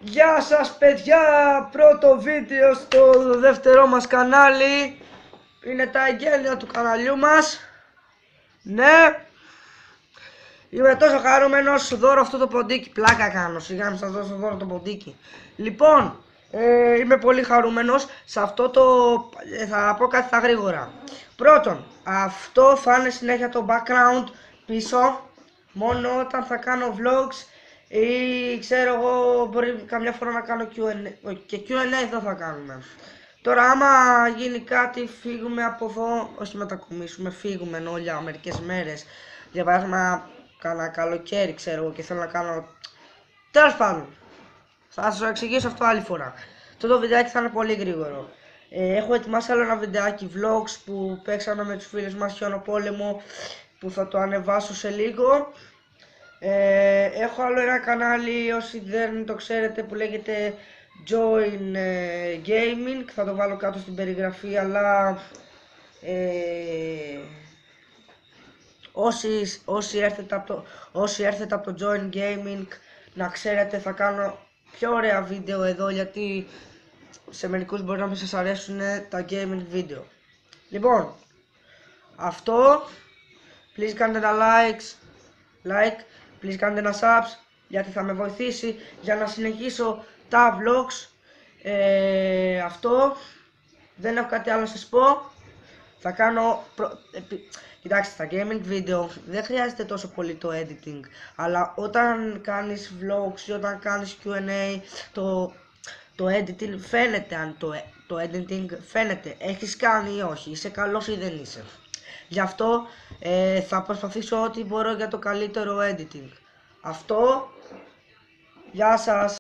Γεια σας παιδιά, πρώτο βίντεο στο δεύτερό μας κανάλι. Είναι τα εγγένεια του καναλιού μας. Ναι, είμαι τόσο χαρούμενος, δώρο αυτό το ποντίκι. Πλάκα κάνω, σιγά να σας δώσω δώρο το ποντίκι. Λοιπόν, είμαι πολύ χαρούμενος. Σε αυτό το θα πω κάτι στα γρήγορα. Πρώτον, αυτό θα είναι συνέχεια το background πίσω. Μόνο όταν θα κάνω vlogs ή ξέρω εγώ, μπορεί καμιά φορά να κάνω Q&A. Και Q&A δεν θα κάνουμε. Τώρα άμα γίνει κάτι, φύγουμε από εδώ, όχι μετακομίσουμε, φύγουμε ενώ για μερικές μέρες. Για παράδειγμα, κάνα καλοκαίρι ξέρω εγώ και θέλω να κάνω. Τέλος πάντων, θα σας το εξηγήσω αυτό άλλη φορά. Το βιντεάκι θα είναι πολύ γρήγορο. Έχω ετοιμάσει άλλο ένα βιντεάκι vlogs που παίξαμε με τους φίλους μας χιονοπόλεμο, που θα το ανεβάσω σε λίγο. Έχω άλλο ένα κανάλι, όσοι δεν το ξέρετε, που λέγεται Join Gaming. Θα το βάλω κάτω στην περιγραφή, αλλά όσοι έρθετε από το Join Gaming, να ξέρετε θα κάνω πιο ωραία βίντεο εδώ, γιατί σε μερικούς μπορεί να μην σας αρέσουν τα gaming βίντεο. Λοιπόν, αυτό, please κάντε ένα like, please κάντε ένα subs, γιατί θα με βοηθήσει για να συνεχίσω τα vlogs. Αυτό, δεν έχω κάτι άλλο να σας πω. Θα κάνω, κοιτάξτε, στα gaming βίντεο δεν χρειάζεται τόσο πολύ το editing, αλλά όταν κάνεις vlogs ή όταν κάνεις Q&A, το editing φαίνεται, αν το editing φαίνεται, έχεις κάνει ή όχι, είσαι καλός ή δεν είσαι. Γι' αυτό θα προσπαθήσω ό,τι μπορώ για το καλύτερο editing. Αυτό, γεια σας.